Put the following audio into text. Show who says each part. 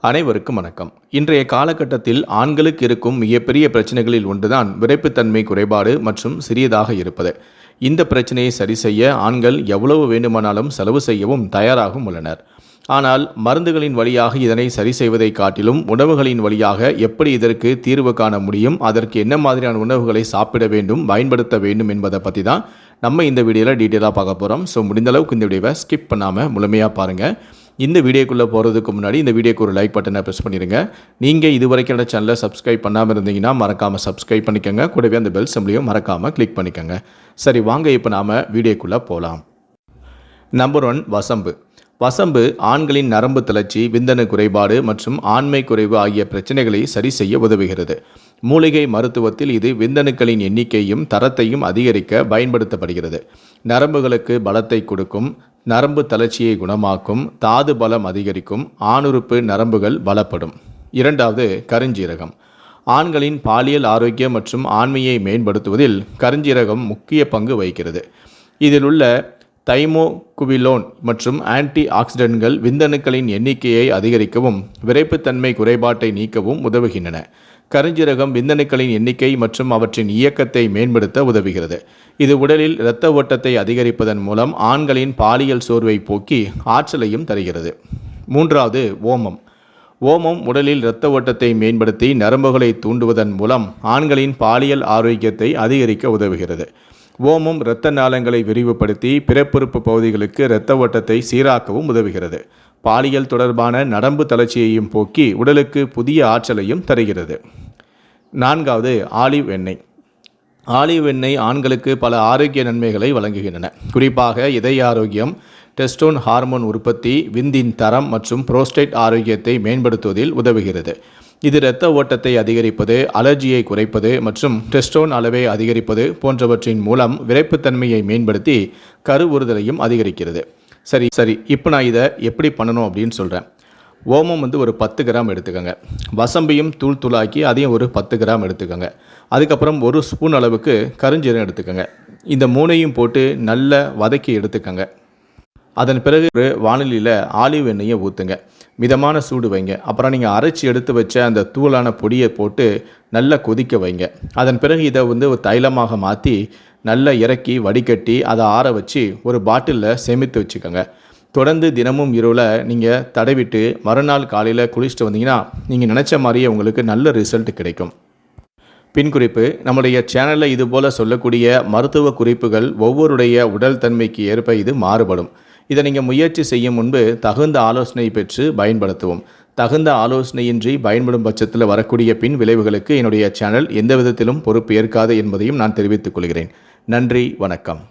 Speaker 1: அனைவருக்கும் வணக்கம். இன்றைய காலகட்டத்தில் ஆண்களுக்கு இருக்கும் மிகப்பெரிய பிரச்சனைகளில் ஒன்றுதான் விரைப்புத்தன்மை குறைபாடு மற்றும் சிறியதாக இருப்பது. இந்த பிரச்சனையை சரி செய்ய ஆண்கள் எவ்வளவு வேண்டுமானாலும் செலவு செய்யவும் தயாராகவும் உள்ளனர். ஆனால் மருந்துகளின் வழியாக இதனை சரி செய்வதை காட்டிலும் உணவுகளின் வழியாக எப்படி இதற்கு தீர்வு காண முடியும், அதற்கு என்ன மாதிரியான உணவுகளை சாப்பிட வேண்டும், பயன்படுத்த வேண்டும் என்பதை பற்றி தான் நம்ம இந்த வீடியோவில் டீட்டெயிலாக பார்க்க போகிறோம். ஸோ முடிந்த அளவுக்கு இந்த வீடியோவை ஸ்கிப் பண்ணாமல் முழுமையாக பாருங்கள். இந்த வீடியோக்குள்ளே போகிறதுக்கு முன்னாடி இந்த வீடியோக்கு ஒரு லைக் பட்டனை ப்ரெஸ் பண்ணிடுங்க. நீங்கள் இதுவரைக்கும் என்னோட சேனலை சப்ஸ்கிரைப் பண்ணாமல் இருந்தீங்கன்னா மறக்காமல் சப்ஸ்கிரைப் பண்ணிக்கோங்க. கூடவே அந்த பெல் சிம்பலையும் மறக்காமல் கிளிக் பண்ணிக்கோங்க. சரி, வாங்க இப்போ நாம் வீடியோக்குள்ளே போகலாம். நம்பர் 1, வசம்பு. வசம்பு ஆண்களின் நரம்பு தளர்ச்சி, விந்தணு குறைபாடு மற்றும் ஆண்மை குறைவு ஆகிய பிரச்சனைகளை சரி செய்ய உதவுகிறது. மூலிகை மருத்துவத்தில் இது விந்தணுக்களின் எண்ணிக்கையும் தரத்தையும் அதிகரிக்க பயன்படுத்தப்படுகிறது. நரம்புகளுக்கு பலத்தை கொடுக்கும், நரம்பு தளர்ச்சியை குணமாக்கும், தாது பலம் அதிகரிக்கும், ஆணுறுப்பு நரம்புகள் பலப்படும். 2வது, கருஞ்சீரகம். ஆண்களின் பாலியல் ஆரோக்கியம் மற்றும் ஆண்மையை மேம்படுத்துவதில் கருஞ்சீரகம் முக்கிய பங்கு வகிக்கிறது. இதில் உள்ள தைமோகுவிலோன் மற்றும் ஆன்டி ஆக்சிடென்ட்கள் விந்தணுக்களின் எண்ணிக்கையை அதிகரிக்கவும் விரைப்புத்தன்மை குறைபாட்டை நீக்கவும் உதவுகின்றன. கருஞ்சீரகம் விந்தணுக்களின் எண்ணிக்கை மற்றும் அவற்றின் இயக்கத்தை மேம்படுத்த உதவுகிறது. இது உடலில் இரத்த ஓட்டத்தை அதிகரிப்பதன் மூலம் ஆண்களின் பாலியல் சோர்வை போக்கி ஆற்றலையும் தருகிறது. 3வது, ஓமம். ஓமம் உடலில் இரத்த ஓட்டத்தை மேம்படுத்தி நரம்புகளை தூண்டுவதன் மூலம் ஆண்களின் பாலியல் ஆரோக்கியத்தை அதிகரிக்க உதவுகிறது. ஓமம் இரத்த நாளங்களை விரிவுபடுத்தி பிறப்புறுப்பு பகுதிகளுக்கு இரத்த ஓட்டத்தை சீராக்கவும் உதவுகிறது. பாலியல் தொடர்பான நரம்பு தளர்ச்சியையும் போக்கி உடலுக்கு புதிய ஆற்றலையும் தருகிறது. 4வது, ஆலிவ் எண்ணெய். ஆலிவ் எண்ணெய் ஆண்களுக்கு பல ஆரோக்கிய நன்மைகளை வழங்குகின்றன. குறிப்பாக இதய ஆரோக்கியம், டெஸ்டோன் ஹார்மோன் உற்பத்தி, விந்தின் தரம் மற்றும் புரோஸ்டேட் ஆரோக்கியத்தை மேம்படுத்துவதில் உதவுகிறது. இது இரத்த ஓட்டத்தை அதிகரிப்பது, அலர்ஜியை குறைப்பது மற்றும் டெஸ்டோன் அளவை அதிகரிப்பது போன்றவற்றின் மூலம் விரைப்புத்தன்மையை மேம்படுத்தி கருவுறுதலையும் அதிகரிக்கிறது. சரி, இப்போ நான் இதை எப்படி பண்ணணும் அப்படின்னு சொல்கிறேன். ஓமம் ஒரு 10 கிராம் எடுத்துக்கோங்க. வசம்பையும் தூளாக்கி அதையும் ஒரு 10 கிராம் எடுத்துக்கோங்க. அதுக்கப்புறம் 1 ஸ்பூன் அளவுக்கு கருஞ்சீரகம் எடுத்துக்கோங்க. இந்த 3ஐயும் போட்டு நல்லா வதக்கி எடுத்துக்கோங்க. அதன் பிறகு ஒரு வாணலியில் ஆலிவ் எண்ணெயை ஊற்றுங்க. மிதமான சூடு வைங்க. அப்புறம் நீங்கள் அரைச்சி எடுத்து வச்ச அந்த தூளான பொடியை போட்டு நல்லா கொதிக்க வைங்க. அதன் பிறகு இதை ஒரு தைலமாக மாற்றி நல்லா இறக்கி வடிகட்டி அதை ஆற வச்சு ஒரு பாட்டிலில் சேமித்து வச்சுக்கோங்க. தொடர்ந்து தினமும் இரவில் நீங்கள் தடவிட்டு மறுநாள் காலையில் குளிச்சுட்டு வந்தீங்கன்னா நீங்கள் நினச்ச மாதிரியே உங்களுக்கு நல்ல ரிசல்ட் கிடைக்கும். பின்குறிப்பு: நம்முடைய சேனலில் இதுபோல் சொல்லக்கூடிய மருத்துவ குறிப்புகள் ஒவ்வொருடைய உடல் தன்மைக்கு ஏற்ப இது மாறுபடும். இதை நீங்கள் முயற்சி செய்யும் முன்பு தகுந்த ஆலோசனை பெற்று பயன்படுத்துவோம். தகுந்த ஆலோசனையின்றி பயன்படும் பட்சத்தில் வரக்கூடிய பின் விளைவுகளுக்கு என்னுடைய சேனல் எந்த விதத்திலும் பொறுப்பு ஏற்காது என்பதையும் நான் தெரிவித்துக் கொள்கிறேன். நன்றி, வணக்கம்.